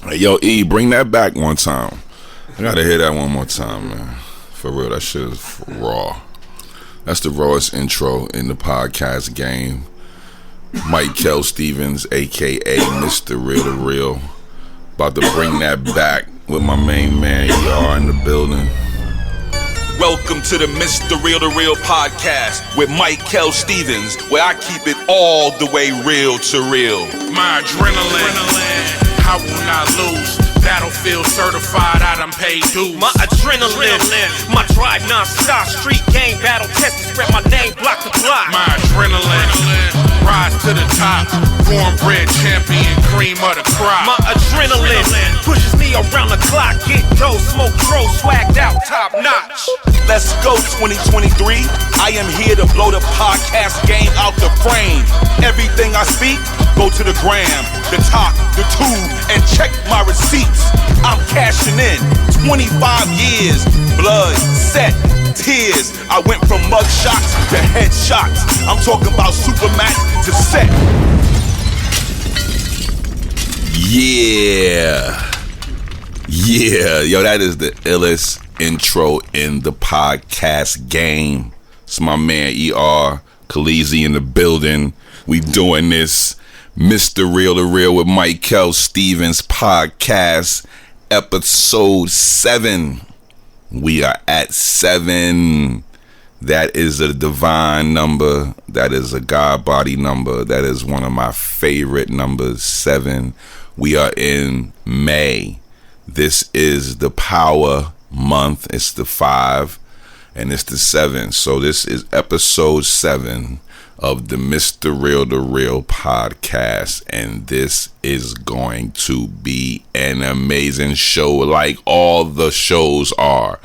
Hey, yo, E, bring that back one time. I gotta hear that one more time, man. For real, that shit is raw. That's the rawest intro in the podcast game. MICAAL Stevens, aka Mr. Real to Real. About to bring that back with my main man, ER, in the building. Welcome to the Mr. Real to Real podcast with MICAAL Stevens, where I keep it all the way real to real. My adrenaline, I will not lose. Battlefield certified, I done paid dues. My adrenaline, my drive non-stop. Street game battle tested, spread my name block to block. My adrenaline, rise to the top. Cornbread champion, cream of the crop. My adrenaline pushes me around the clock. Get dough, smoke dro, swagged out, top notch. Let's go 2023. I am here to blow the podcast game out the frame. Everything I speak, go to the gram, the top, the tube, and check my receipts. I'm cashing in 25 years, blood, sweat, tears. I went from mug shots to head shots. I'm talking about Supermax to set. Yeah, yo, that is the illest intro in the podcast game. It's my man ER, Khaleesi in the building. We doing this Mr. Real to Real with MICAAL Stevens podcast, episode 7. We are at 7. That is a divine number. That is a God body number. That is one of my favorite numbers, 7. We are in May. This is the power month. It's the 5 and it's the 7. So this is episode 7 of the Mr. Real to Real podcast, and this is going to be an amazing show, like all the shows are.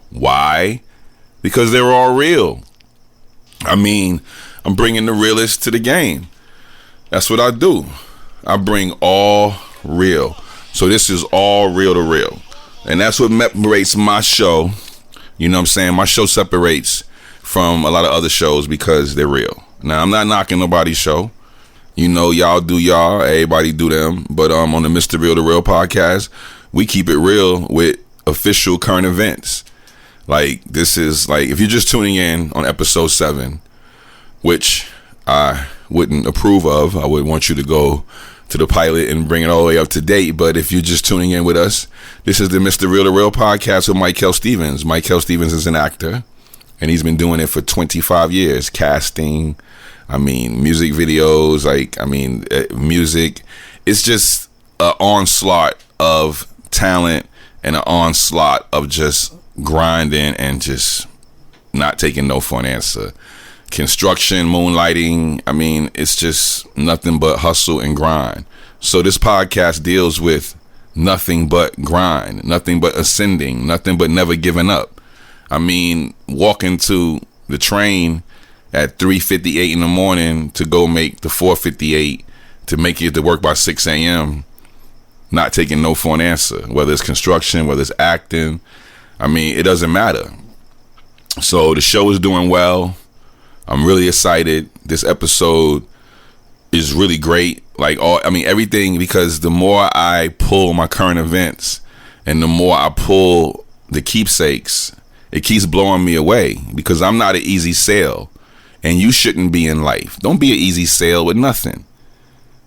Why? Because they're all real. I mean, I'm bringing the realest to the game. That's what I do. I bring all real. So this is all real to real, and that's what separates my show. You know what I'm saying? My show separates from a lot of other shows because they're real. Now, I'm not knocking nobody's show. You know, y'all do y'all, everybody do them. But on the Mr. Real to Real podcast, we keep it real with official current events. Like, this is, like, if you're just tuning in on episode 7, which I wouldn't approve of, I would want you to go to the pilot and bring it all the way up to date. But if you're just tuning in with us, this is the Mr. Real to Real podcast with MICAAL Stevens. MICAAL Stevens is an actor, and he's been doing it for 25 years, casting, music videos, music. It's just an onslaught of talent and an onslaught of just grinding and just not taking no for an answer. Construction, moonlighting, it's just nothing but hustle and grind. So this podcast deals with nothing but grind, nothing but ascending, nothing but never giving up. Walking to the train at 3:58 in the morning to go make the 4:58 to make it to work by 6 a.m. Not taking no for an answer, whether it's construction, whether it's acting. It doesn't matter. So the show is doing well. I'm really excited. This episode is really great. Everything, because the more I pull my current events and the more I pull the keepsakes, it keeps blowing me away because I'm not an easy sale, and you shouldn't be in life. Don't be an easy sale with nothing.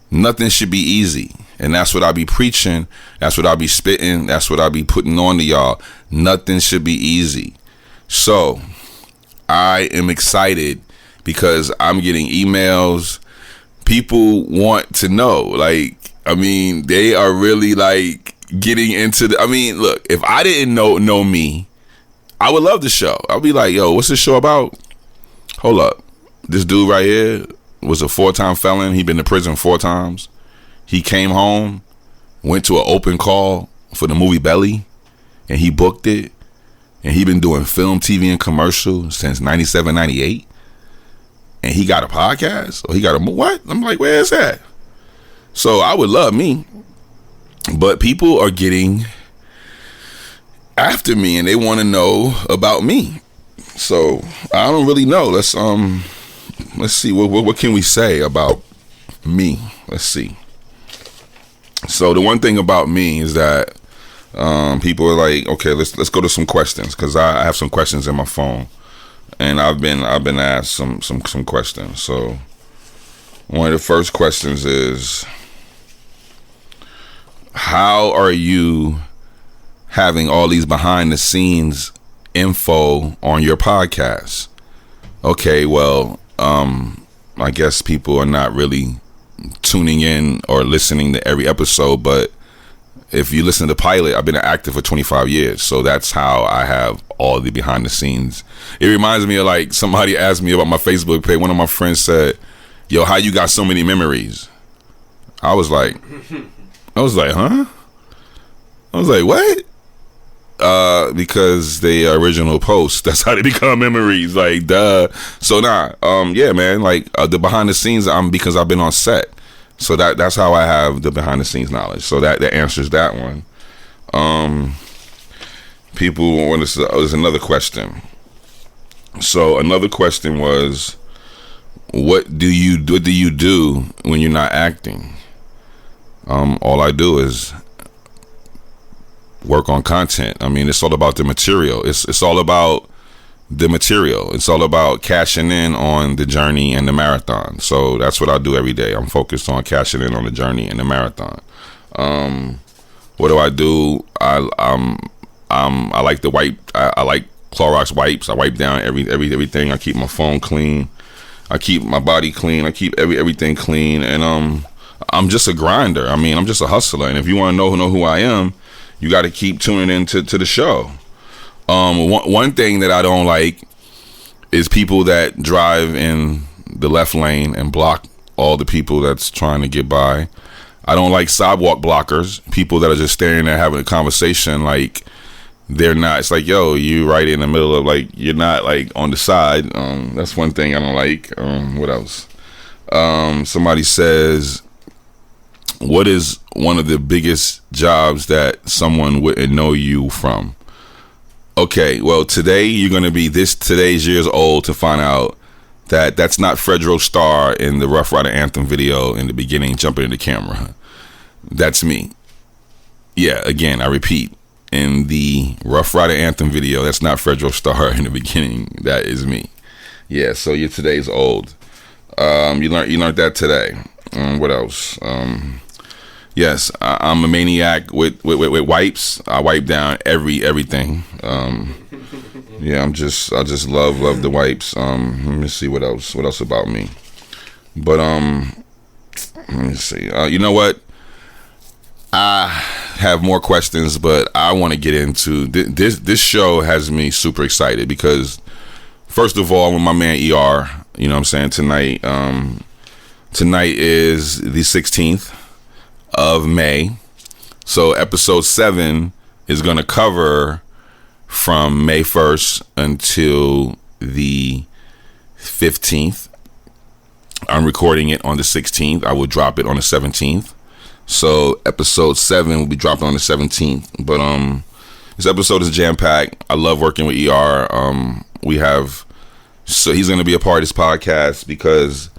Nothing should be easy. And that's what I be preaching. That's what I be spitting. That's what I be putting on to y'all. Nothing should be easy. So I am excited because I'm getting emails. People want to know, they are really getting into the, look, if I didn't know me, I would love the show. I'll be like, yo, what's this show about? Hold up. This dude right here was a 4-time felon. He been to prison 4 times. He came home, went to an open call for the movie Belly, and he booked it. And he been doing film, TV, and commercial since 97, 98. And he got a podcast? Or he got a, what? I'm like, where is that? So I would love me. But people are getting after me and they want to know about me. So I don't really know. Let's see. What can we say about me? Let's see. So the one thing about me is that people are like, okay, let's go to some questions, because I have some questions in my phone, and I've been asked some questions. So one of the first questions is, how are you having all these behind the scenes info on your podcast? Okay, well, I guess people are not really tuning in or listening to every episode, but if you listen to the pilot, I've been an actor for 25 years, so that's how I have all the behind the scennes. It reminds me of, like, somebody asked me about my Facebook page. One of my friends said, yo, how you got so many memories? I was like, huh? I was like, what? Because they original posts, that's how they become memories, like, duh. So yeah, man, like, the behind the scenes, because I've been on set, so that's how I have the behind the scenes knowledge. So that answers that one. People want to, there's another question. So another question was, what do you do when you're not acting? All I do is work on content. I mean, it's all about the material. It's all about the material. It's all about cashing in on the journey and the marathon. So that's what I do every day. I'm focused on cashing in on the journey and the marathon. What do I do? I like to wipe. I like Clorox wipes. I wipe down everything. I keep my phone clean. I keep my body clean. I keep everything clean. And I'm just a grinder. I mean, I'm just a hustler. And if you want to know who I am, you got to keep tuning into the show. One thing that I don't like is people that drive in the left lane and block all the people that's trying to get by. I don't like sidewalk blockers, people that are just standing there having a conversation like they're not. It's like, yo, you right in the middle of, like, you're not, like, on the side. That's one thing I don't like. What else? Somebody says, what is one of the biggest jobs that someone wouldn't know you from? Okay, well, today you're going to be today's years old to find out that that's not Fredro Starr in the Rough Rider Anthem video in the beginning, jumping in the camera. That's me. Yeah, again, I repeat, in the Rough Rider Anthem video, that's not Fredro Starr in the beginning. That is me. Yeah, so you're today's old. You learned that today. What else? Yes, I'm a maniac with wipes. I wipe down everything. Yeah, I just love the wipes. Let me see what else about me. But let me see. You know what? I have more questions, but I want to get into this show. Has me super excited because, first of all, I'm with my man ER. You know what I'm saying? Tonight is the 16th of May. So episode 7 is going to cover from May 1st until the 15th. I'm recording it on the 16th. I will drop it on the 17th. So episode 7 will be dropped on the 17th. But this episode is jam-packed. I love working with ER. So he's going to be a part of this podcast because,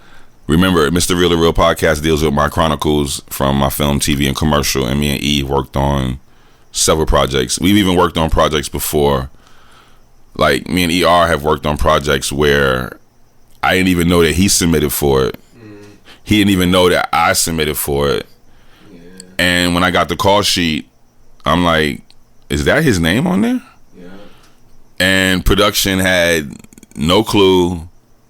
remember, Mr. Real to Real podcast deals with my chronicles from my film, TV, and commercial. And me and Eve worked on several projects. We've even worked on projects before. Like, me and ER have worked on projects where I didn't even know that he submitted for it. He didn't even know that I submitted for it. Yeah. And when I got the call sheet, I'm like, is that his name on there? Yeah. And production had no clue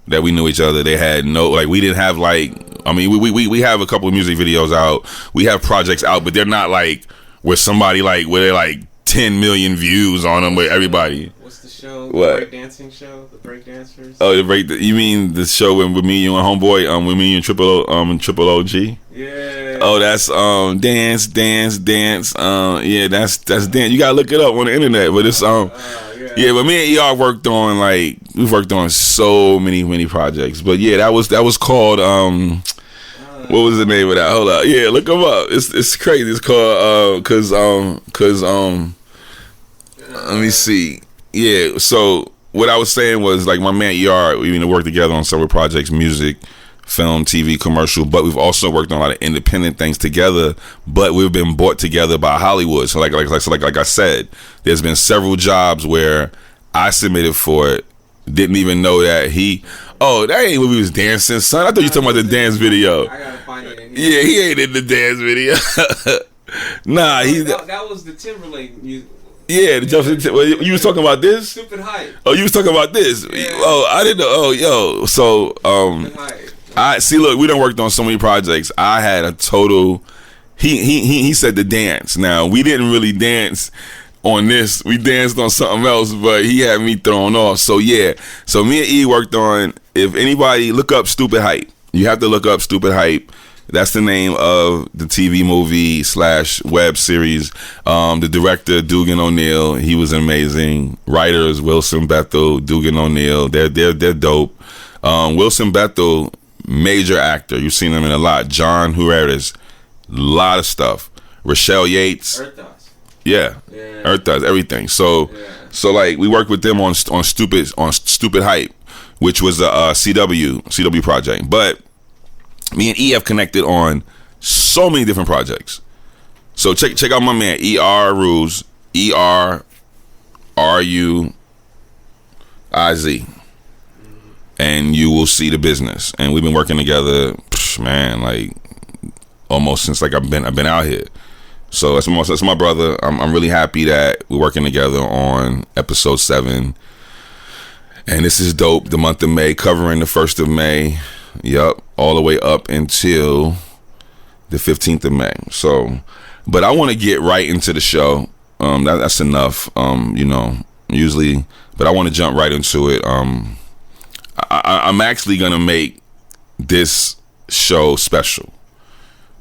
that we knew each other. They had no, like, we didn't have, like, I mean, we have a couple of music videos out. We have projects out, but they're not like where somebody, like, where they're like 10 million views on them with everybody. What's the show? What? The breakdancing show? The breakdancers? Oh, you mean the show with me, you, and Homeboy, with me, you, and Triple OG? Yeah. Oh, that's dance. Yeah, that's dance. You gotta look it up on the internet, but it's yeah, but me and ER we've worked on so many projects. But yeah, that was called what was the name of that? Hold up. Yeah, look them up. It's crazy. It's called cause let me see. Yeah, so what I was saying was, like, my man ER, we worked together on several projects, music, film, TV, commercial, but we've also worked on a lot of independent things together, but we've been brought together by Hollywood. So like I said, there's been several jobs where I submitted for it, didn't even know that that ain't when we was dancing, son. I thought you were talking about the dance video. I gotta find it in here. Yeah, he ain't in the dance video. Nah, that was the Timberlake music. Yeah, the Justin. Well, you was talking about this? Stupid hype. Oh, you was talking about this? Yeah. Oh, I didn't know. Oh, yo. So, Stupid hype. I see. Look, we done worked on so many projects. I had a total. He said to dance. Now we didn't really dance on this. We danced on something else, but he had me thrown off. So yeah. So me and E worked on. If anybody look up Stupid Hype, you have to look up Stupid Hype. That's the name of the TV movie / web series. The director, Dugan O'Neill, he was amazing. Writers, Wilson Bethel, Dugan O'Neill, they're dope. Wilson Bethel, major actor. You've seen him in a lot. John Huertas, a lot of stuff. Rochelle Yates. Earth Does. Yeah. Earth Does, everything. So like we worked with them on Stupid Hype, which was a CW project. But me and E have connected on so many different projects. So check out my man ER Ruiz, ERRUIZ, and you will see the business. And we've been working together, man, like almost since like I've been out here. So that's my brother. I'm really happy that we're working together on episode 7. And this is dope. The month of May, covering the 1st of May. Yup, all the way up until the 15th of May. So, but I want to get right into the show. That's enough, usually. But I want to jump right into it. I'm actually going to make this show special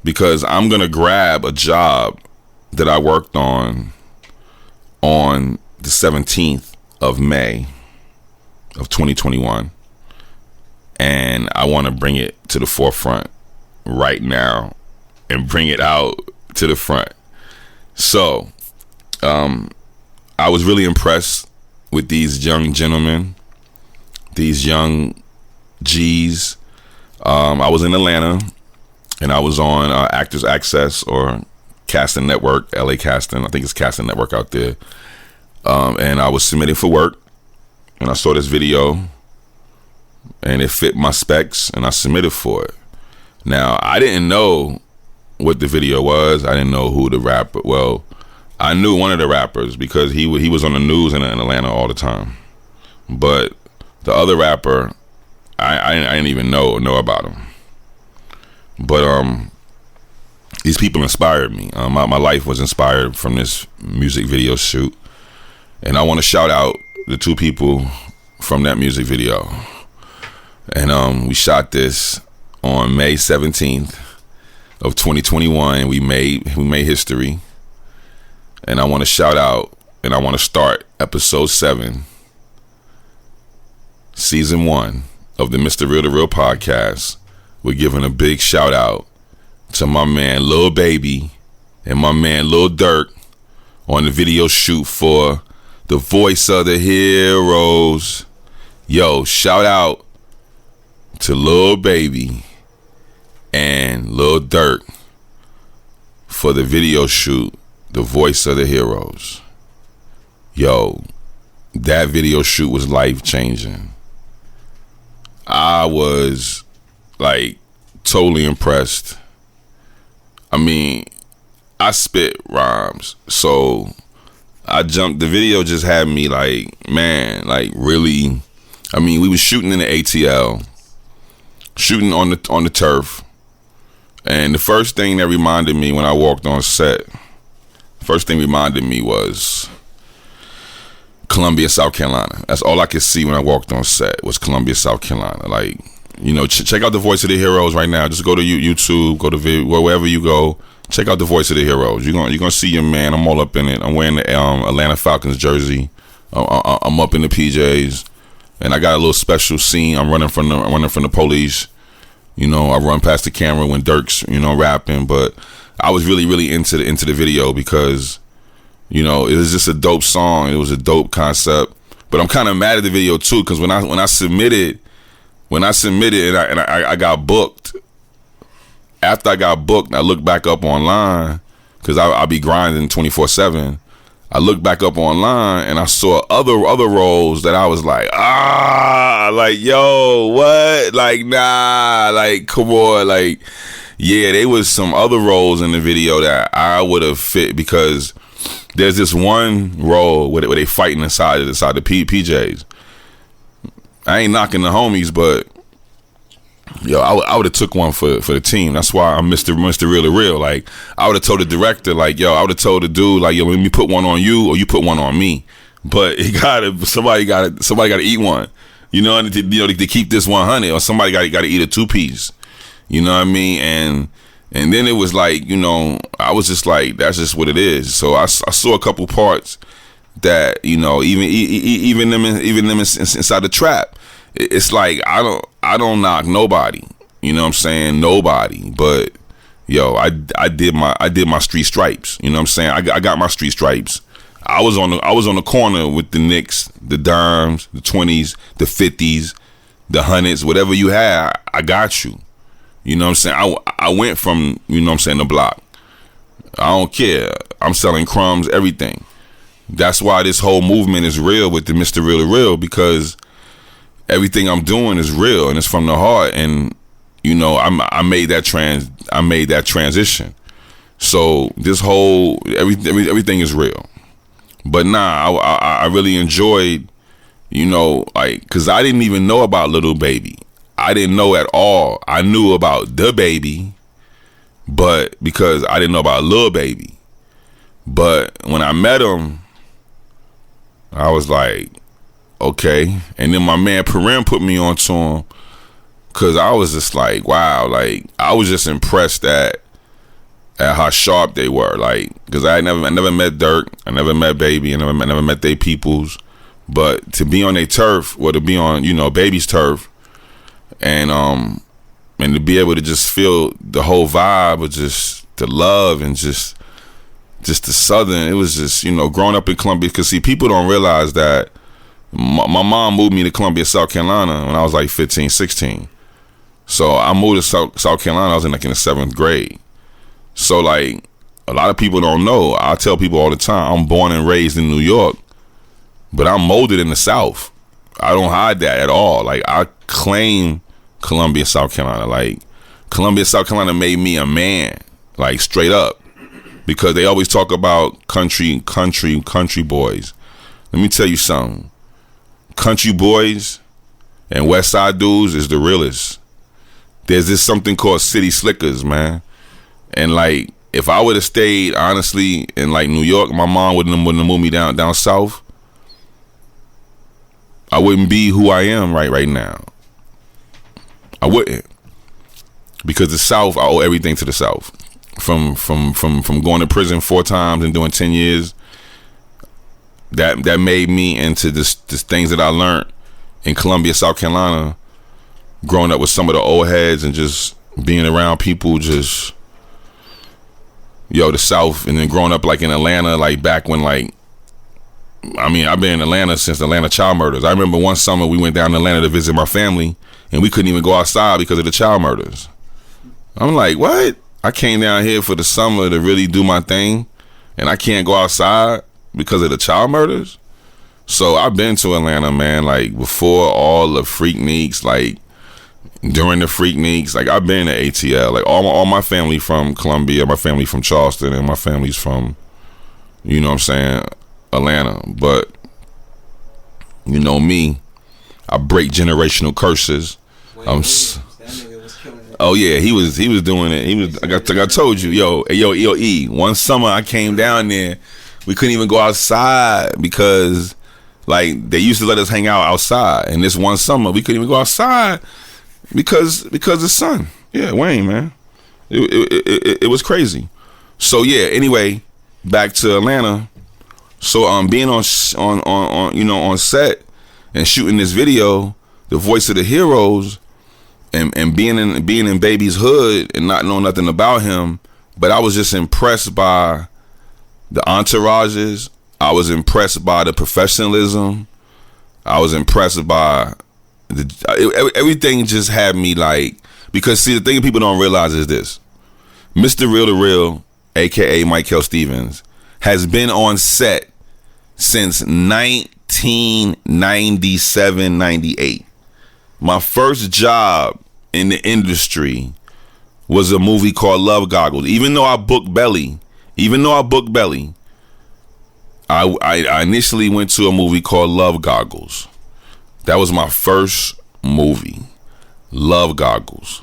because I'm going to grab a job that I worked on the 17th of May of 2021. And I want to bring it to the forefront right now and bring it out to the front. So, I was really impressed with these young gentlemen, these young G's. I was in Atlanta, and I was on Actors Access or Casting Network, LA Casting. I think it's Casting Network out there. And I was submitted for work, and I saw this video, and it fit my specs, and I submitted for it. Now, I didn't know what the video was. I didn't know who the rapper. Well, I knew one of the rappers because he was on the news in Atlanta all the time. But the other rapper, I didn't even know about him. But these people inspired me. My life was inspired from this music video shoot, and I want to shout out the 2 people from that music video. And we shot this on May 17th of 2021. We made history. And I want to shout out, and I want to start episode 7, season 1 of the Mr. Real to Real podcast. We're giving a big shout out to my man Lil Baby and my man Lil Durk on the video shoot for The Voice of the Heroes. Yo, shout out to Lil Baby and Lil Durk for the video shoot, The Voice of the Heroes. Yo, that video shoot was life-changing. I was like totally impressed. I mean, I spit rhymes, so the video just had me like, man, like really. I mean, we was shooting in the ATL, shooting on the turf, and the first thing that reminded me when I walked on set, was Columbia, South Carolina. That's all I could see when I walked on set was Columbia, South Carolina. Like, check out The Voice of the Heroes right now. Just go to YouTube, go to wherever you go. Check out The Voice of the Heroes. You're gonna see your man. I'm all up in it. I'm wearing the Atlanta Falcons jersey. I'm up in the PJs. And I got a little special scene. I'm running from the police. I run past the camera when Dirk's, rapping. But I was really, really into the video because, it was just a dope song. It was a dope concept. But I'm kind of mad at the video too because when I submitted when I submitted and I got booked. After I got booked, I looked back up online because I'll be grinding 24/7. I looked back up online and I saw other roles that I was like, like, yo, what? Like, nah, like, come on, like, yeah, there was some other roles in the video that I would have fit, because there's this one role where they fighting inside the PJs. I ain't knocking the homies, but yo, I would have took one for the team. That's why I'm Mr. Real to Real. Like, I would have told the director, like, yo, I would have told the dude, like, yo, let me put one on you or you put one on me. But somebody gotta eat one. You know, to keep this 100, or somebody gotta eat a 2-piece. You know what I mean? And then it was like, you know, I was just like, that's just what it is. So I saw a couple parts that, you know, even them inside the trap. It's like I don't knock nobody. You know what I'm saying? Nobody. But yo, I did my street stripes. You know what I'm saying? I got my street stripes. I was on the corner with the Knicks, the dimes, the 20s, the 50s, the 100s, whatever you had, I got you. You know what I'm saying? I went from, you know what I'm saying, the block. I don't care. I'm selling crumbs, everything. That's why this whole movement is real with the Mr. Real to Real, because everything I'm doing is real and it's from the heart. And you know, I made that transition. So this whole everything is real. But nah, I really enjoyed, you know, like, because I didn't even know about Little Baby. I didn't know at all. I knew about the baby, but because I didn't know about Lil Baby. But when I met him, I was like, okay. And then my man Parim put me on to him, because I was just like, wow, like, I was just impressed at how sharp they were. Like, because I never met Dirk, I never met Baby, I never met they peoples. But to be on their turf, or to be on, you know, Baby's turf, and to be able to just feel the whole vibe of just the love and just the Southern, it was just, you know, growing up in Columbia. Because see, people don't realize that my mom moved me to Columbia, South Carolina when I was like 15, 16. So I moved to South Carolina, I was in the 7th grade. So like, a lot of people don't know, I tell people all the time, I'm born and raised in New York, but I'm molded in the South. I don't hide that at all. Like, I claim Columbia, South Carolina. Like, Columbia, South Carolina made me a man, like, straight up. Because they always talk about country boys. Let me tell you something. Country boys and West Side dudes is the realest. There's this something called city slickers, man. And like, if I would have stayed, honestly, in like New York, my mom wouldn't have moved me down south. I wouldn't be who I am right now. I wouldn't. Because the South, I owe everything to the South. From going to prison 4 times and doing 10 years, that made me into this things that I learned in Columbia, South Carolina, growing up with some of the old heads and just being around people, just, yo, the South. And then growing up like in Atlanta, like back when, like, I mean, I've been in Atlanta since the Atlanta child murders. I remember one summer we went down to Atlanta to visit my family, and we couldn't even go outside because of the child murders. I'm like, what? I came down here for the summer to really do my thing, and I can't go outside because of the child murders? So I've been to Atlanta, man, like before all the Freakniks, like during the Freakniks, like I've been to ATL. Like all my family from Columbia, my family from Charleston, and my family's from, you know what I'm saying, Atlanta. But you know me, I break generational curses. Oh yeah, he was doing it. He was. Like I told you, yo, E. One summer I came down there, we couldn't even go outside because, like, they used to let us hang out outside. And this one summer we couldn't even go outside because the sun. Yeah, Wayne, man, it was crazy. So yeah. Anyway, back to Atlanta. So being on you know, on set and shooting this video, the voice of the heroes. And being in Baby's hood and not knowing nothing about him, but I was just impressed by the entourages. I was impressed by the professionalism. I was impressed by everything just had me like, because see, the thing people don't realize is this: Mr. Real to Real, aka MICAAL Stevens, has been on set since 1997, 98. My first job in the industry was a movie called Love Goggles. Even though I booked Belly, I initially went to a movie called Love Goggles. That was my first movie, Love Goggles.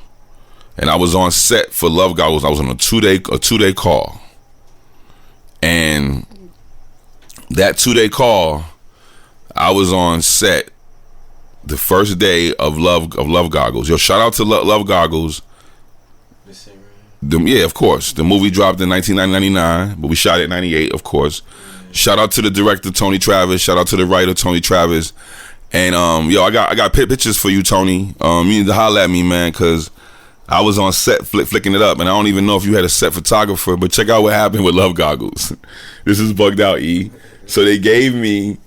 And I was on set for Love Goggles. I was on a two-day call. And that 2-day call, I was on set the first day of Love Goggles. Yo, shout out to Love Goggles. Yeah, of course. The movie dropped in 1999, but we shot it in 98, of course. Shout out to the director, Tony Travis. Shout out to the writer, Tony Travis. And yo, I got pictures for you, Tony. You need to holler at me, man, because I was on set flicking it up, and I don't even know if you had a set photographer, but check out what happened with Love Goggles. This is bugged out, E. So they gave me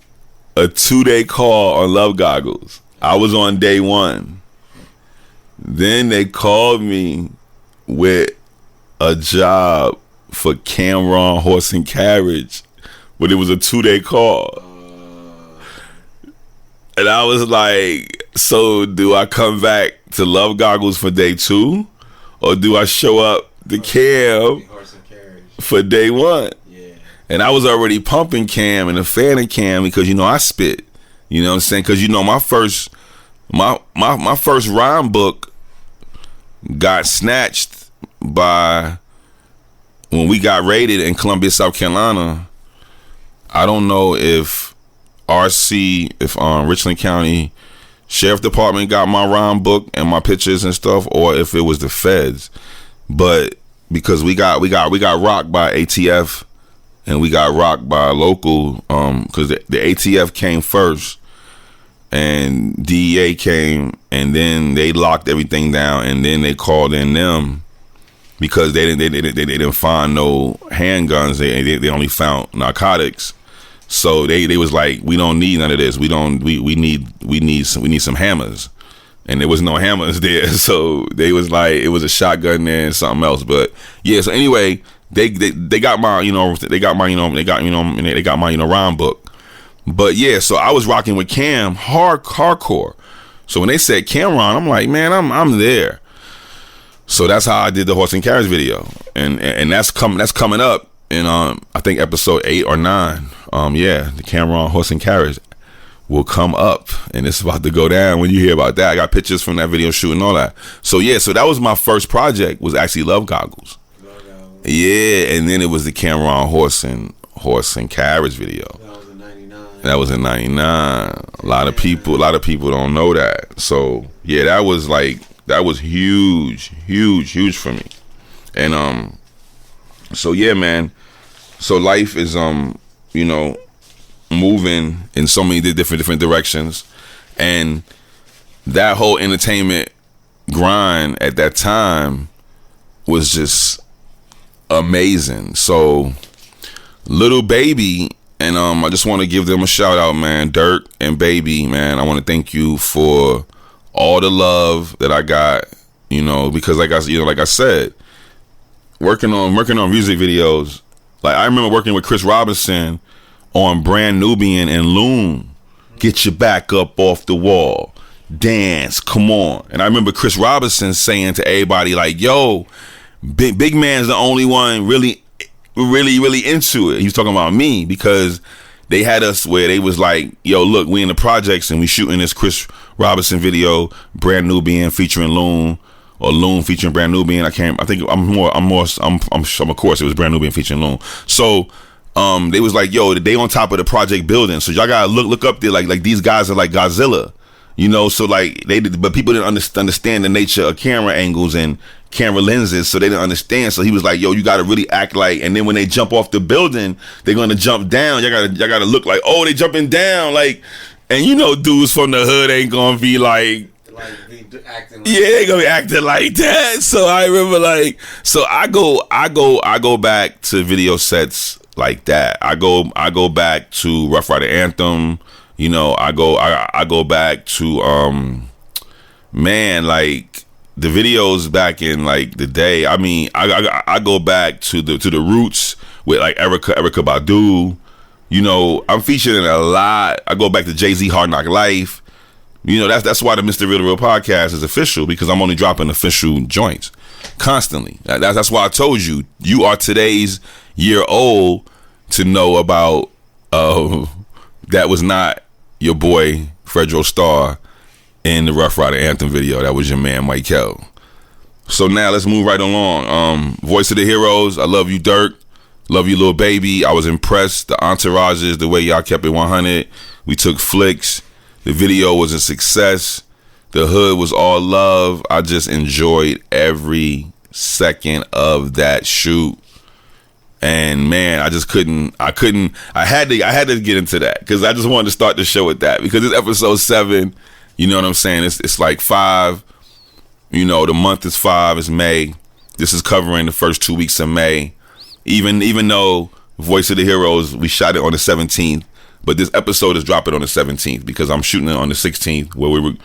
a 2-day call on Love Goggles. I was on day 1. Then they called me with a job for Cameron Horse and Carriage, but it was a 2-day call. And I was like, so do I come back to Love Goggles for day 2, or do I show up to Cam for day 1? Yeah. And I was already pumping Cam and a fan of Cam because, you know, I spit. You know what I'm saying? Because, you know, my first rhyme book got snatched by, when we got raided in Columbia, South Carolina. I don't know if Richland County Sheriff Department got my rhyme book and my pictures and stuff, or if it was the feds. But because we got rocked by ATF and we got rocked by local, because the ATF came first and DEA came, and then they locked everything down, and then they called in them because they didn't find no handguns. They only found narcotics. So they was like, we don't need none of this. We need some hammers, and there was no hammers there. So they was like, it was a shotgun there and something else. But yeah. So anyway, they got my rhyme book. But yeah, so I was rocking with Cam hardcore. So when they said Cameron, I'm like, man, I'm there. So that's how I did the Horse and Carriage video, and that's coming up in I think episode 8 or 9. Yeah, the Cameron Horse and Carriage will come up, and it's about to go down when you hear about that. I got pictures from that video shoot and all that. So yeah, so that was my first project, was actually Love Goggles. Yeah, and then it was the Cameron Horse and Carriage video. That was in 99. A lot of people don't know that. So yeah, that was huge for me. And so yeah, man. So life is you know, moving in so many different directions, and that whole entertainment grind at that time was just amazing. So Little Baby, and I just want to give them a shout out, man. Dirk and Baby, man, I want to thank you for all the love that I got, you know, because like I said, working on music videos. Like, I remember working with Chris Robinson on Brand Nubian and Loon. Get your back up off the wall, dance, come on. And I remember Chris Robinson saying to everybody, like, yo, Big Man's the only one really into it. He was talking about me, because they had us where they was like, yo, look, we in the projects and we shooting this Chris Robinson video, Brand Nubian featuring Loon, or Loon featuring Brand Nubian. Of course it was Brand Nubian featuring Loon. So they was like, yo, they on top of the project building, so y'all gotta look up there, like these guys are like Godzilla, you know. So like but people didn't understand the nature of camera angles and camera lenses, so they didn't understand. So he was like, yo, you gotta really act like, and then when they jump off the building, they're gonna jump down, y'all gotta look like, oh, they jumping down, like, and you know, dudes from the hood ain't gonna be like acting like, yeah, they gonna be acting like that. So I remember, like, so I go back to video sets like that. I go back to Rough Rider Anthem, you know. I go back to man, like the videos back in like the day. I mean, I go back to the roots with like Erykah Badu. You know, I'm featuring a lot. I go back to Jay-Z Hard Knock Life. You know, that's why the Mr. Real to Real podcast is official, because I'm only dropping official joints constantly. That's why I told you are today's year old to know about that was not your boy Fredro Starr in the Rough Rider Anthem video. That was your man MICAAL. So now let's move right along. Voice of the Heroes, I love you, Dirk. Love you, Lil Baby. I was impressed. The entourages, the way y'all kept it 100. We took flicks. The video was a success. The hood was all love. I just enjoyed every second of that shoot. And man, I had to get into that because I just wanted to start the show with that, because it's episode 7. You know what I'm saying? It's like 5. You know, the month is 5. It's May. This is covering the first 2 weeks of May. Even though Voice of the Heroes, we shot it on the 17th, but this episode is dropping on the 17th because I'm shooting it on the 16th, where we're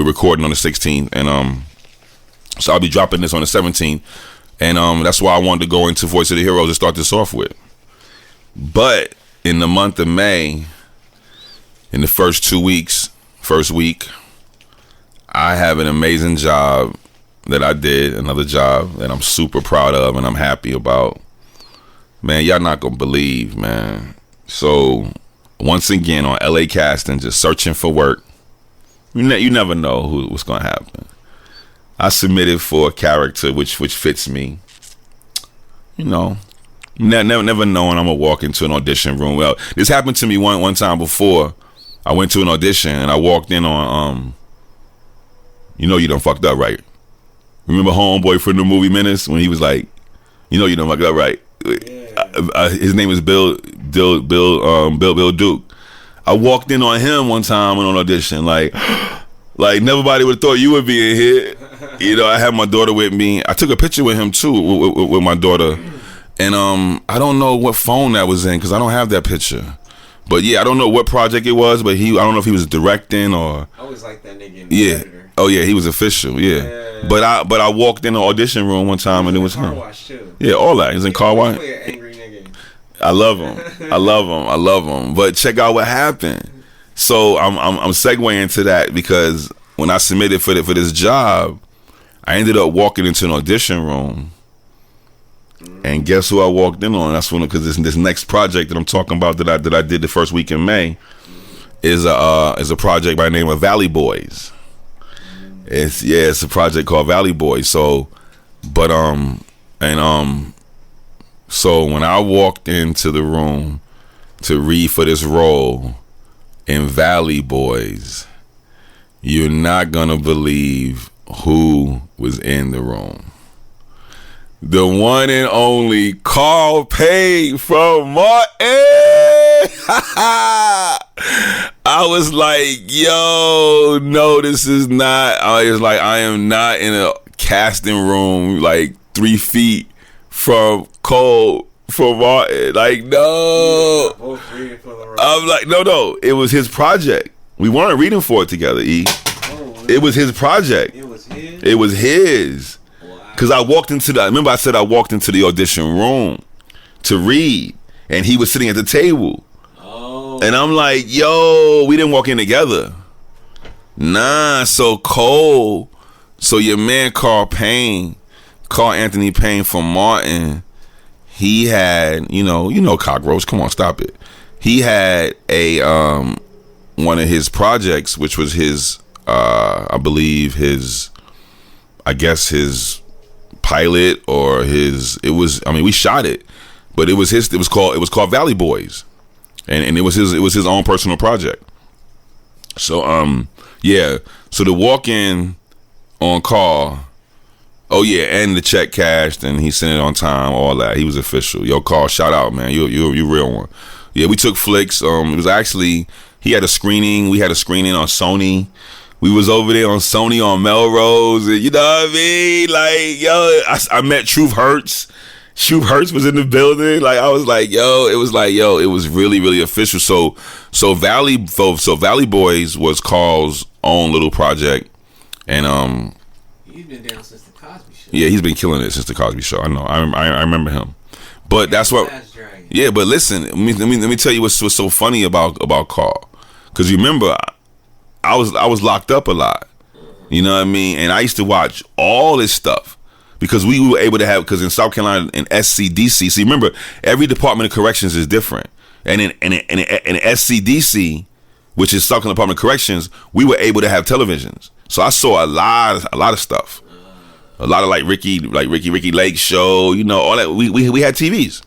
recording on the 16th, and so I'll be dropping this on the 17th, and that's why I wanted to go into Voice of the Heroes to start this off with. But in the month of May, in the first week, I have an amazing job that I did, another job that I'm super proud of and I'm happy about. Man, y'all not gonna believe, man. So once again on LA Casting, just searching for work. You never know what's gonna happen. I submitted for a character which fits me. You know, never knowing I'm gonna walk into an audition room. Well, this happened to me one time before. I went to an audition and I walked in on you know you done fucked up, right? Remember Homeboy from the movie Menace when he was like, you know you done fucked up, right? His name is Bill Duke. I walked in on him one time on an audition, like nobody would have thought you would be in here. You know, I had my daughter with me. I took a picture with him too, with my daughter, and I don't know what phone that was in because I don't have that picture. But yeah, I don't know what project it was, but I don't know if he was directing or. I always like that nigga in the editor. Oh yeah, he was official. Yeah. But I walked in the audition room one time and it was him. Yeah, all that. He's in car wash. Angry nigga. I love him. But check out what happened. So I'm segueing to that because when I submitted for this job, I ended up walking into an audition room. And guess who I walked in on? That's when, because this next project that I'm talking about that I did the first week in May is a project by the name of Valley Boys. It's a project called Valley Boys. So so when I walked into the room to read for this role in Valley Boys, you're not gonna believe who was in the room. The one and only Carl Payne from Martin. I was like, yo, no, this is not. I am not in a casting room like 3 feet from Cole from Martin. Like, no. I'm like, no. It was his project. We weren't reading for it together, E. It was his project. It was his. Because I walked into remember I said I walked into the audition room to read, and he was sitting at the table. Oh. And I'm like, yo, we didn't walk in together. Nah, so your man Carl Anthony Payne from Martin, he had, you know, Cockroach, come on, stop it. He had a, one of his projects, which was his, I believe his pilot or we shot it, but it was called Valley Boys, and it was his own personal project. So so the walk in on Carl, oh yeah, and the check cashed and he sent it on time, all that. He was official. Yo, Carl, shout out, man. You real one. Yeah, we took flicks. It was actually, he had a screening. We had a screening on Sony. We was over there on Sony on Melrose, and you know what I mean? Like, yo, I met Truth Hurts. Truth Hurts was in the building. Like, I was like, it was really, really official. So Valley Boys was Carl's own little project, And He's been down since the Cosby Show. yeah, he's been killing it since the Cosby Show. I know. I remember him. But that's what. Yeah, but listen. Let me tell you what's so funny about Carl. Because you remember, I was locked up a lot. You know what I mean? And I used to watch all this stuff because we were able to have, because in South Carolina in SCDC, see, remember, every Department of Corrections is different. And in SCDC, which is South Carolina Department of Corrections, we were able to have televisions. So I saw a lot of stuff. A lot of like Ricky Lake show, you know, all that. We had TVs.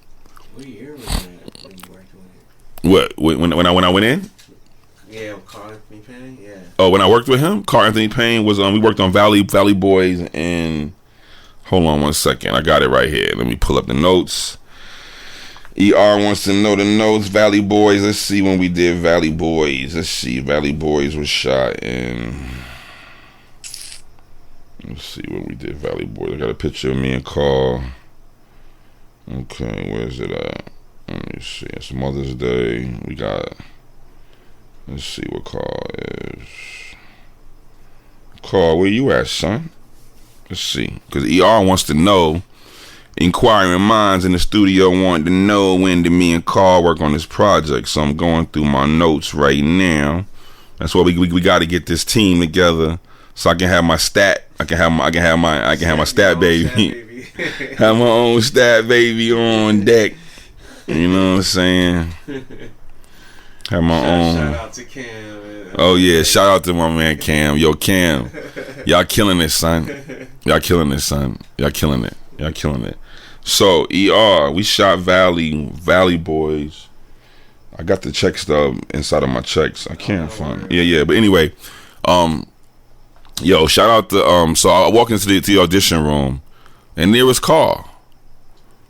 What year was that when you worked with him? What, when I went in? Yeah, with Carl Anthony Payne, yeah. Oh, when I worked with him, Carl Anthony Payne was we worked on Valley Boys, and hold on one second, I got it right here. Let me pull up the notes. ER wants to know the notes. Valley Boys. Let's see when we did Valley Boys. Let's see. Valley Boys was shot in. Let's see when we did Valley Boys. I got a picture of me and Carl. Okay, where's it at? Let me see. It's Mother's Day. We got. Let's see what Carl is. Carl, where you at, son? Let's see. Because ER wants to know. Inquiring minds in the studio want to know when did me and Carl work on this project. So I'm going through my notes right now. That's why we got to get this team together so I can have my stat. I can have my stat baby. Have my own stat baby on deck. You know what I'm saying? Have my own. Shout out to Cam. Oh yeah, shout out to my man Cam. Yo, Cam, y'all killing it, son. Y'all killing it, son. Y'all killing it. Y'all killing it. So ER, we shot Valley Boys. I got the check stub inside of my checks. I can't find it. Yeah. But anyway, yo, shout out to so I walk into the audition room, and there was Carl.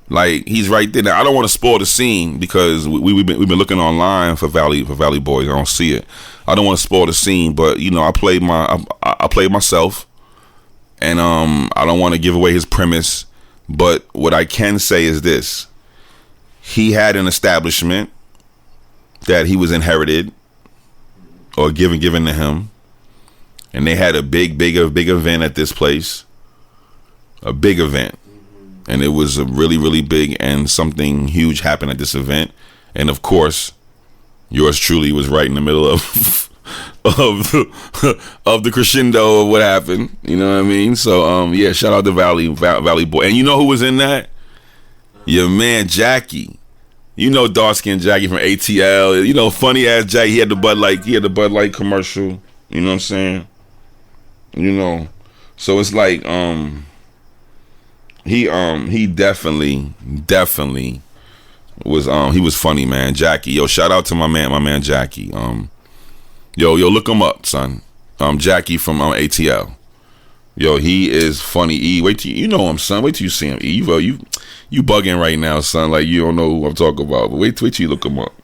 Like, he's right there. Now, I don't want to spoil the scene because we've been looking online for Valley Boys. I don't see it. I don't want to spoil the scene, but you know, I played myself, and I don't want to give away his premise. But what I can say is this: he had an establishment that he was inherited or given to him, and they had a big event at this place, a big event. And it was a really big, and something huge happened at this event. And of course, yours truly was right in the middle of of the crescendo of what happened. You know what I mean? So yeah, shout out to Valley Boy. And you know who was in that? Your man Jackie. You know dark skinned Jackie from ATL. You know, funny ass Jackie. He had the Bud Light commercial. You know what I'm saying? You know. So it's like he definitely was he was funny, man. Jackie, yo, shout out to my man Jackie. Yo, look him up, son. Jackie from ATL. Yo, he is funny. Wait till you know him, son. Wait till you see him. You bugging right now, son. Like you don't know who I'm talking about. But wait till you look him up.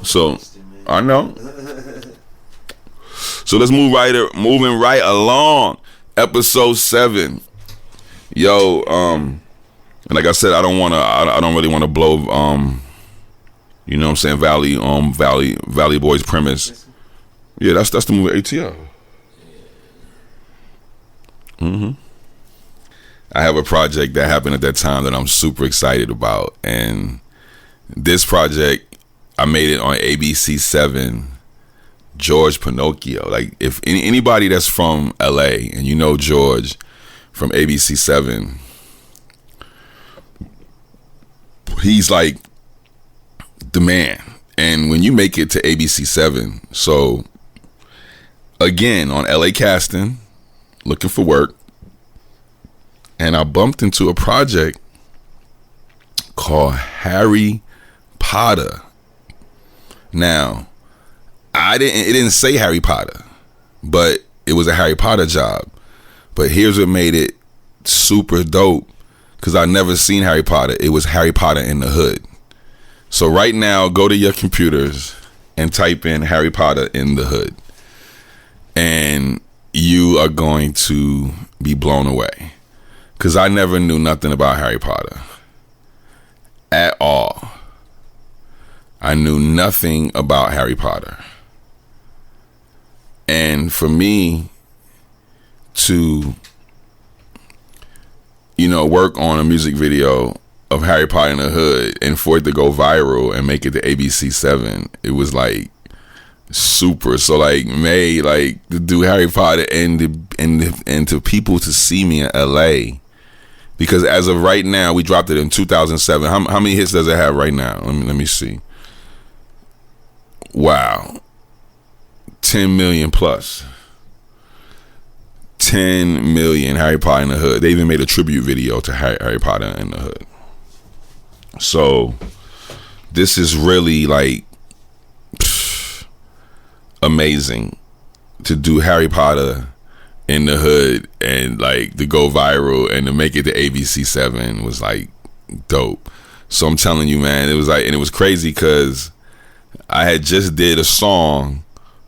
So I know. So let's moving right along. Episode 7. Yo, and like I said, I don't really want to blow, you know what I'm saying, Valley Boys premise. Yeah, that's the movie ATL. I have a project that happened at that time that I'm super excited about, and this project, I made it on ABC 7, George Pinocchio. Like, if anybody that's from LA and you know George from ABC 7, he's like the man. And when you make it to ABC 7, so again on LA Casting, looking for work, and I bumped into a project called Harry Potter. Now, it didn't say Harry Potter, but it was a Harry Potter job. But here's what made it super dope, because I never seen Harry Potter. It was Harry Potter in the Hood. So right now, go to your computers and type in Harry Potter in the Hood, and you are going to be blown away, because I never knew nothing about Harry Potter at all. I knew nothing about Harry Potter. And for me, to, you know, work on a music video of Harry Potter in the Hood, and for it to go viral and make it to ABC7, it was like super. So like made like to do Harry Potter and to people to see me in LA, because as of right now, we dropped it in 2007. How many hits does it have right now? Let me see. Wow, 10 million plus. 10 million Harry Potter in the Hood. They even made a tribute video to Harry Potter in the Hood. So this is really like amazing to do Harry Potter in the Hood and like to go viral and to make it to ABC7 was like dope. So I'm telling you, man, it was like, and it was crazy because I had just did a song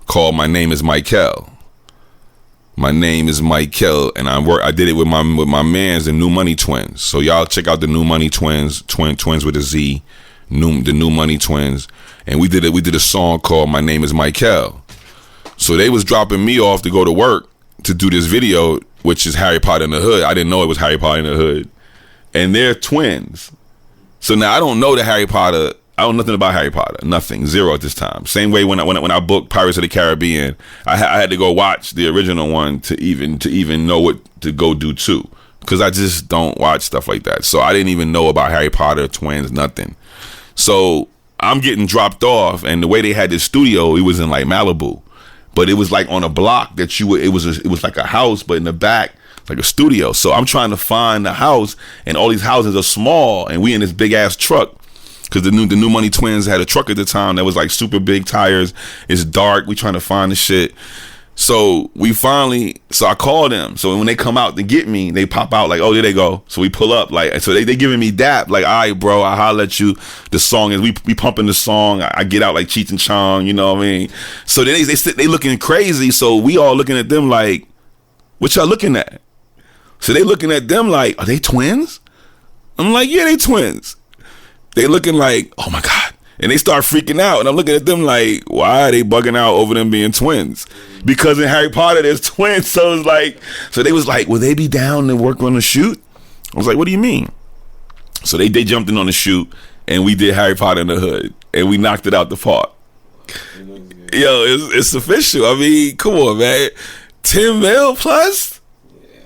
called "My Name Is MICAAL." My name is MICAAL, and I did it with my mans, the New Money Twins. So y'all check out the New Money Twins, twins with a Z, the New Money Twins, and we did a song called "My Name Is MICAAL." So they was dropping me off to go to work to do this video, which is Harry Potter in the Hood. I didn't know it was Harry Potter in the Hood, and they're twins. So now I don't know the Harry Potter. I don't know nothing about Harry Potter, nothing, zero at this time. Same way when I booked Pirates of the Caribbean, I had to go watch the original one to even know what to go do too, because I just don't watch stuff like that. So I didn't even know about Harry Potter, twins, nothing. So I'm getting dropped off, and the way they had this studio, it was in like Malibu, but it was like on a block that it was like a house, but in the back like a studio. So I'm trying to find the house, and all these houses are small, and we in this big ass truck. Because the New Money Twins had a truck at the time that was like super big tires. It's dark. We trying to find the shit. So I called them. So when they come out to get me, they pop out like, oh, there they go. So we pull up like, so they giving me dap like, all right, bro, I holler at you. The song is we pumping the song. I get out like Cheech and Chong, you know what I mean? So they looking crazy. So we all looking at them like, what y'all looking at? So they looking at them like, are they twins? I'm like, yeah, they twins. They looking like, oh my God. And they start freaking out. And I'm looking at them like, why are they bugging out over them being twins? Because in Harry Potter, there's twins. So it's like, so they was like, will they be down to work on the shoot? I was like, what do you mean? So they jumped in on the shoot, and we did Harry Potter in the Hood, and we knocked it out the park. Yo, it's official. I mean, come on, man. 10 mil plus?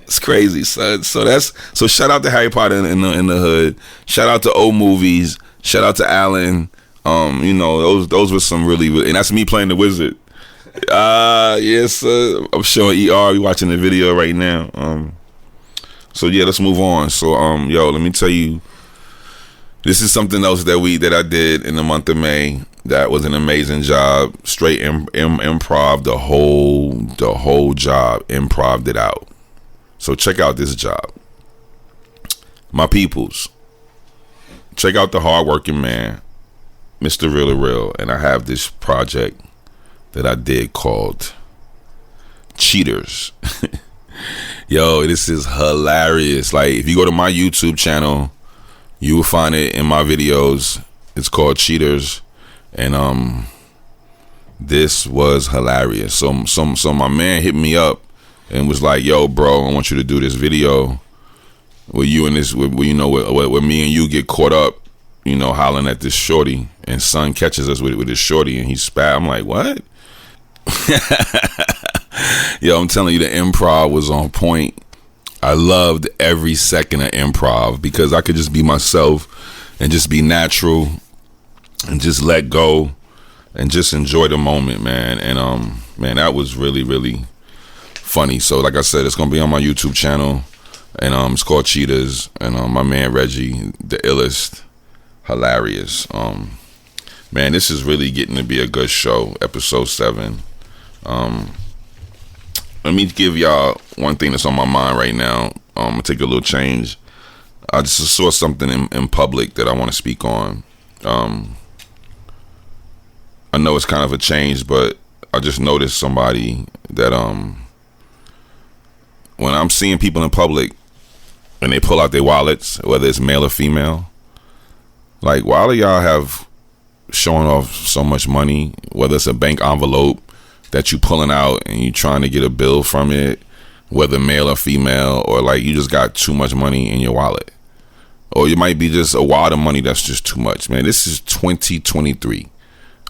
It's crazy, son. So shout out to Harry Potter in the Hood. Shout out to old movies. Shout out to Alan. You know, those were some really, and that's me playing the wizard. Yes, I'm showing ER. We watching the video right now. So yeah, let's move on. So yo, let me tell you, this is something else that I did in the month of May. That was an amazing job. Straight improv the whole job. Improved it out. So check out this job. My peoples, check out the hardworking man, Mr. Real, and I have this project that I did called Cheaters. Yo, this is hilarious. Like, if you go to my YouTube channel, you will find it in my videos. It's called Cheaters, and this was hilarious. So my man hit me up and was like, yo, bro, I want you to do this video where you and this, where me and you get caught up, you know, hollering at this shorty, and son catches us with this shorty, and he spat. I'm like, what? Yo, I'm telling you, the improv was on point. I loved every second of improv because I could just be myself and just be natural and just let go and just enjoy the moment, man. And man, that was really, really funny. So like I said, it's gonna be on my YouTube channel, and it's called Cheaters, and my man Reggie, the illest, hilarious. Man, this is really getting to be a good show. Episode 7. Let me give y'all one thing that's on my mind right now. I'm gonna take a little change. I just saw something in public that I want to speak on. I know it's kind of a change, but I just noticed somebody that when I'm seeing people in public and they pull out their wallets, whether it's male or female, like, why do y'all have showing off so much money, whether it's a bank envelope that you pulling out and you trying to get a bill from it, whether male or female, or like you just got too much money in your wallet, or you might be just a wad of money that's just too much, man. This is 2023.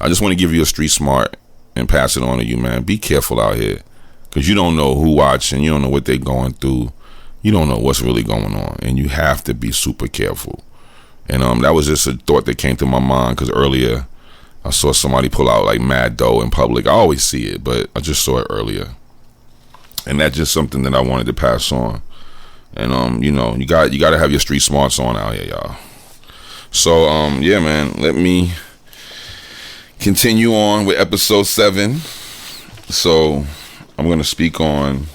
I just want to give you a street smart and pass it on to you, man. Be careful out here, because you don't know who watching, you don't know what they're going through, you don't know what's really going on, and you have to be super careful. And that was just a thought that came to my mind, because earlier I saw somebody pull out like mad dough in public. I always see it, but I just saw it earlier, and that's just something that I wanted to pass on. And you know, you got to have your street smarts on out here, y'all. So yeah, man, let me continue on with episode 7. So I'm gonna speak on,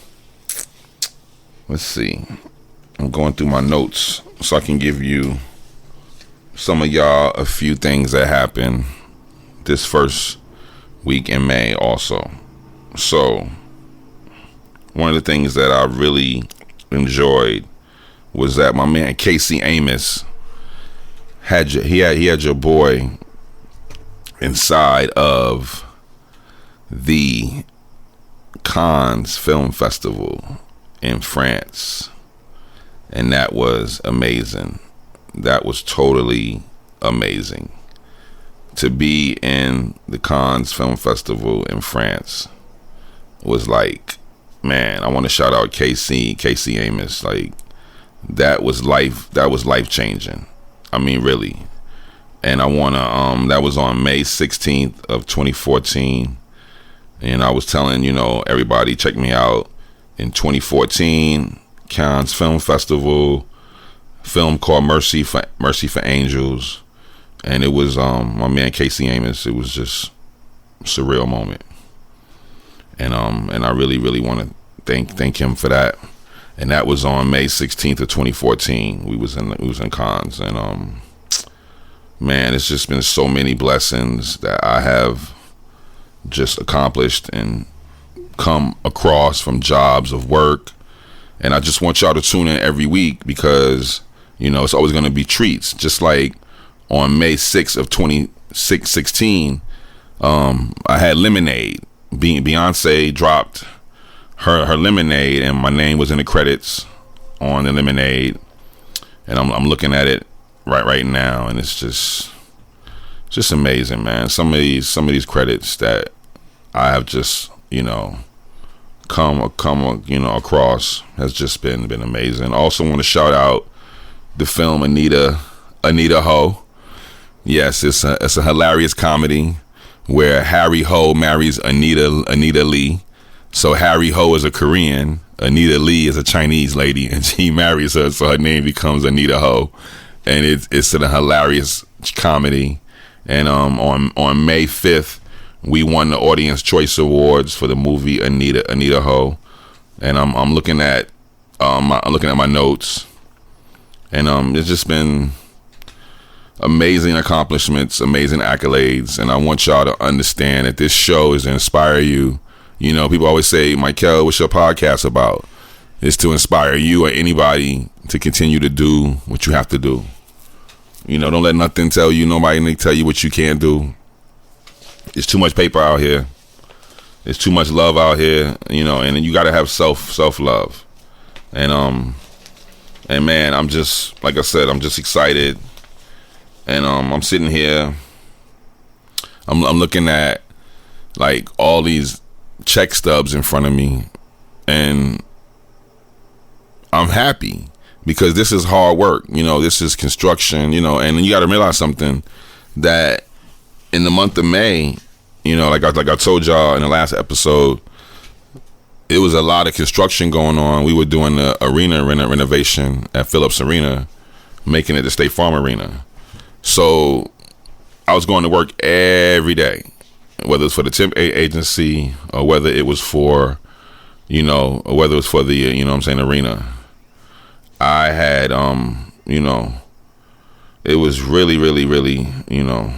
let's see, I'm going through my notes so I can give you some of y'all a few things that happened this first week in May also. So one of the things that I really enjoyed was that my man Casey Amos had your boy inside of the Cannes Film Festival in France, and that was amazing. That was totally amazing to be in the Cannes Film Festival in France. Was like, man, I want to shout out Casey Amos. Like, that was life changing. I mean, really. And I want to that was on May 16th of 2014, and I was telling, you know, everybody, check me out in 2014 Cannes Film Festival, film called Mercy for Angels, and it was my man Casey Amos. It was just a surreal moment, and I really want to thank him for that. And that was on May 16th of 2014. We was in Cannes, and man, it's just been so many blessings that I have just accomplished and come across from jobs of work. And I just want y'all to tune in every week, because, you know, it's always going to be treats. Just like on May 6th of 2016, I had Lemonade. Beyonce dropped her Lemonade, and my name was in the credits on the Lemonade. And I'm looking at it right now, and it's just amazing, man. Some of these credits that I have just, you know, come across has just been amazing. Also want to shout out the film Anita Ho. Yes, it's a hilarious comedy where Harry Ho marries Anita Lee. So Harry Ho is a Korean, Anita Lee is a Chinese lady, and he marries her, so her name becomes Anita Ho. And it's a hilarious comedy. And on May 5th, we won the Audience Choice Awards for the movie Anita Ho. And I'm looking at my notes, and it's just been amazing accomplishments, amazing accolades. And I want y'all to understand that this show is to inspire you. You know, people always say, MICAAL, what's your podcast about? It's to inspire you or anybody to continue to do what you have to do. You know, don't let nothing tell you, nobody tell you what you can't do. There's too much paper out here. There's too much love out here, you know, and you got to have self-love. And man, I'm just, like I said, I'm just excited. And I'm sitting here, I'm looking at like all these check stubs in front of me, and I'm happy, because this is hard work. You know, this is construction, you know, and you got to realize something, that in the month of May, you know, like I told y'all in the last episode, it was a lot of construction going on. We were doing the arena renovation at Phillips Arena, making it the State Farm Arena. So I was going to work every day, whether it's for the temp agency or whether it was for, you know, or whether it was for the, you know what I'm saying, arena. I had, you know, it was really, you know,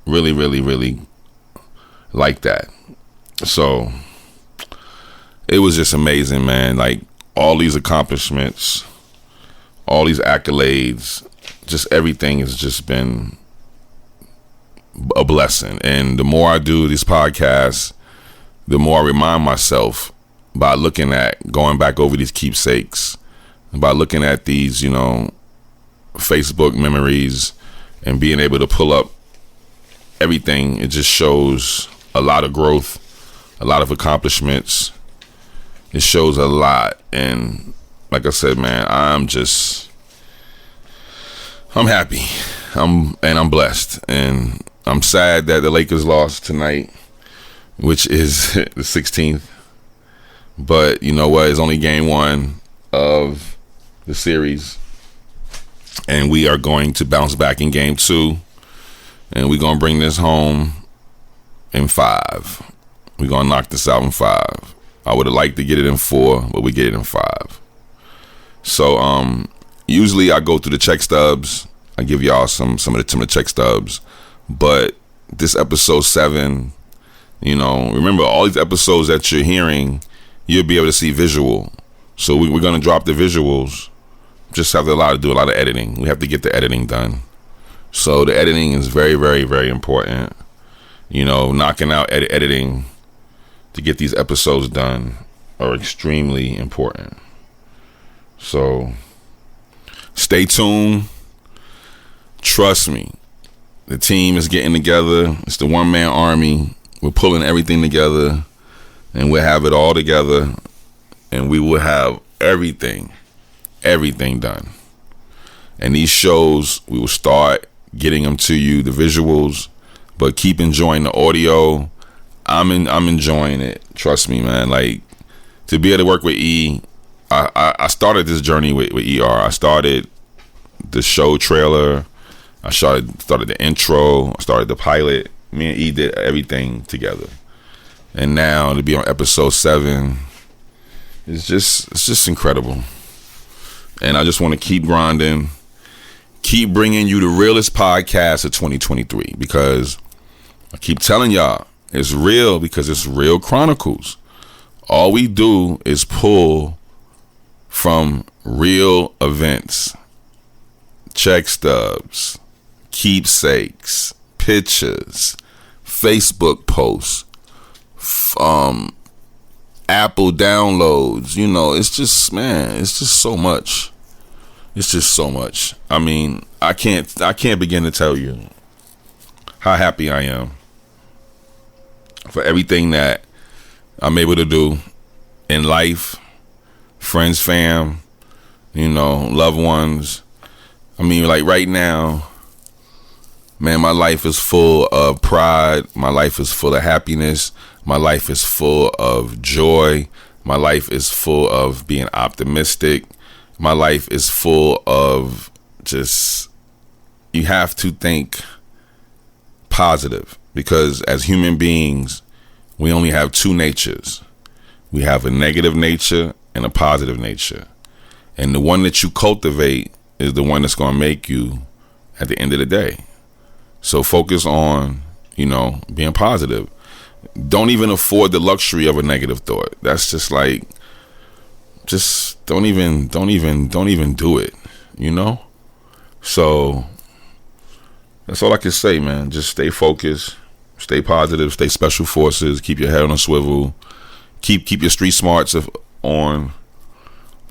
really like that. So it was just amazing, man. Like, all these accomplishments, all these accolades, just everything has just been a blessing. And the more I do these podcasts, the more I remind myself by looking at, going back over these keepsakes, by looking at these, Facebook memories and being able to pull up everything. It just shows a lot of growth, a lot of accomplishments. It shows a lot. And like I said, man, I'm happy. I'm blessed. And I'm sad that the Lakers lost tonight, which is the 16th. But you know what? It's only game one of the series. And we are going to bounce back in game two. And we're going to bring this home in 5. We're going to knock this out in 5. I would have liked to get it in 4, but we get it in 5. So usually I go through the check stubs. I give y'all some of the check stubs. But this episode 7, remember all these episodes that you're hearing, you'll be able to see visual. So we're going to drop the visuals. Just have to do a lot of editing. We have to get the editing done. So the editing is very, very, very important. Knocking out editing to get these episodes done are extremely important. So stay tuned. Trust me, the team is getting together. It's the one-man army. We're pulling everything together, and we'll have it all together, and we will have everything done. And these shows, we will start getting them to you, the visuals, but keep enjoying the audio. I'm enjoying it. Trust me, man. Like, to be able to work with E, I started this journey with ER. I started the show trailer. I started the intro. I started the pilot. Me and E did everything together. And now to be on episode 7, it's just incredible. And I just want to keep grinding, keep bringing you the realest podcast of 2023, because I keep telling y'all, it's real, because it's real chronicles. All we do is pull from real events, check stubs, keepsakes, pictures, Facebook posts, Apple downloads. It's just, man, it's just so much. It's just so much. I mean, I can't begin to tell you how happy I am for everything that I'm able to do in life, friends, fam, loved ones. I mean, like right now, man, my life is full of pride. My life is full of happiness. My life is full of joy. My life is full of being optimistic. My life is full of just, you have to think positive, because as human beings, we only have 2 natures. We have a negative nature and a positive nature. And the one that you cultivate is the one that's going to make you at the end of the day. So focus on, being positive. Don't even afford the luxury of a negative thought. That's just like, just don't even do it, So that's all I can say, man. Just stay focused, stay positive, stay special forces, keep your head on a swivel, keep your street smarts on.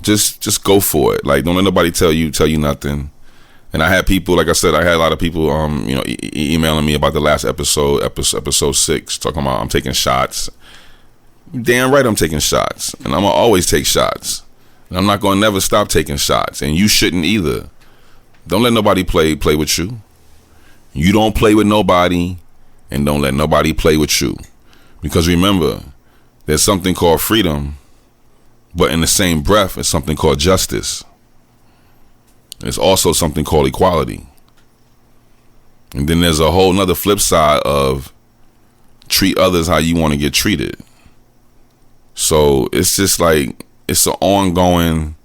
Just go for it. Like, don't let nobody tell you nothing. And I had people, like I said, I had a lot of people, emailing me about the last episode 6, talking about I'm taking shots. Damn right I'm taking shots. And I'm going to always take shots. And I'm not going to never stop taking shots. And you shouldn't either. Don't let nobody play with you. You don't play with nobody, and don't let nobody play with you. Because remember, there's something called freedom, but in the same breath, it's something called justice. There's also something called equality. And then there's a whole nother flip side of treat others how you want to get treated. So it's just like, it's an ongoing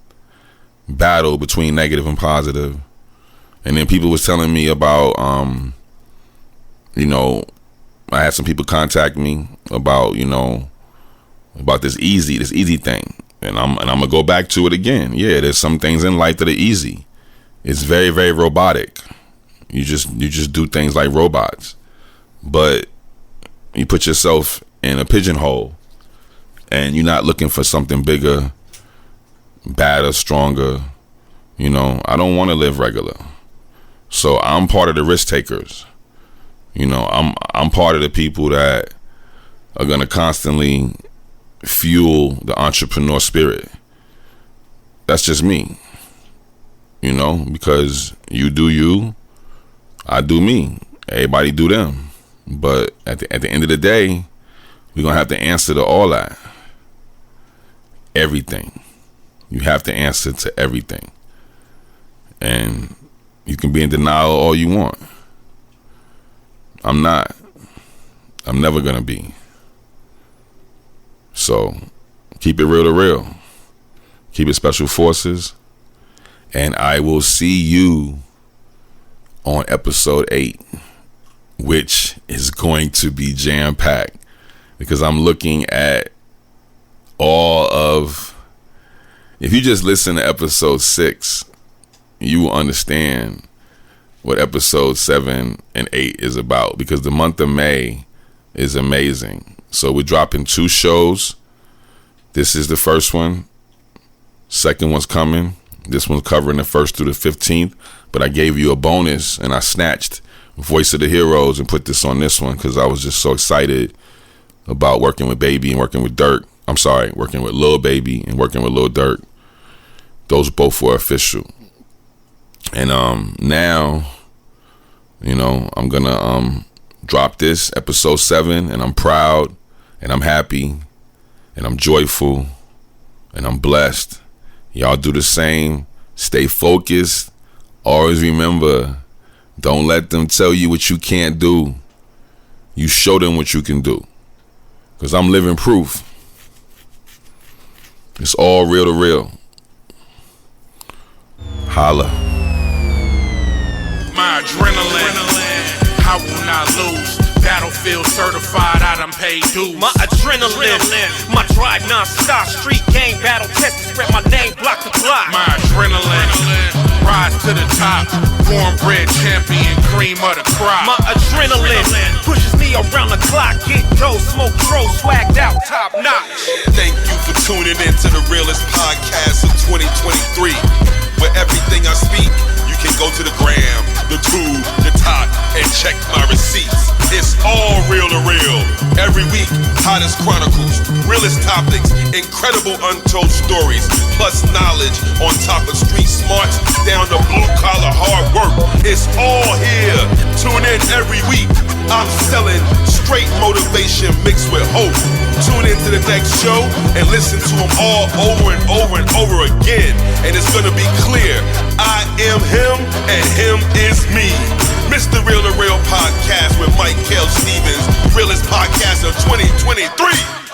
battle between negative and positive. And then people was telling me about, I had some people contact me about, about this easy thing. And I'm gonna go back to it again. Yeah, there's some things in life that are easy. It's very, very robotic. You just do things like robots. But you put yourself in a pigeonhole and you're not looking for something bigger, badder, stronger, you know, I don't want to live regular. So I'm part of the risk takers. You know, I'm part of the people that are gonna constantly fuel the entrepreneur spirit. That's just me. You know, because you do you, I do me. Everybody do them. But at the end of the day, we're gonna have to answer to all that. Everything. You have to answer to everything. And you can be in denial all you want. I'm not. I'm never gonna be. So keep it real to real. Keep it special forces. And I will see you on episode 8, which is going to be jam-packed, because I'm looking at all of, if you just listen to episode 6, you will understand what episode 7 and 8 is about, because the month of May is amazing. So we're dropping 2 shows. This is the first one. Second one's coming. This one's covering the 1st through the 15th. But I gave you a bonus, and I snatched Voice of the Heroes and put this on this one because I was just so excited about working with Baby and working with Dirk. I'm sorry, working with Lil Baby and working with Lil Dirk. Those both were official. And now, you know, I'm gonna drop this episode 7, and I'm proud, and I'm happy, and I'm joyful, and I'm blessed. Y'all do the same. Stay focused. Always remember, don't let them tell you what you can't do. You show them what you can do. Because I'm living proof. It's all real to real. Holla. My adrenaline, I will not lose. Battlefield certified, I done paid dues. My adrenaline, my drive non-stop. Street gang battle tested, spread my name block to block. My adrenaline, rise to the top. Cornbread champion, cream of the crop. My adrenaline pushes me around the clock. Get dough, smoke, throw, swagged out, top notch. Thank you for tuning in to the realest podcast of 2023. Where everything I speak, you can go to the gram, the tube, the top, and check my receipts. It's all real to real. Every week, hottest chronicles, realest topics, incredible untold stories, plus knowledge on top of street smarts down to blue collar hard work. It's all here. Tune in every week. I'm selling straight motivation mixed with hope. Tune in to the next show and listen to them all over and over and over again. And it's gonna be clear, I am him and him is me. Mr. Real to Real Podcast with MICAAL Stevens, realest podcast of 2023.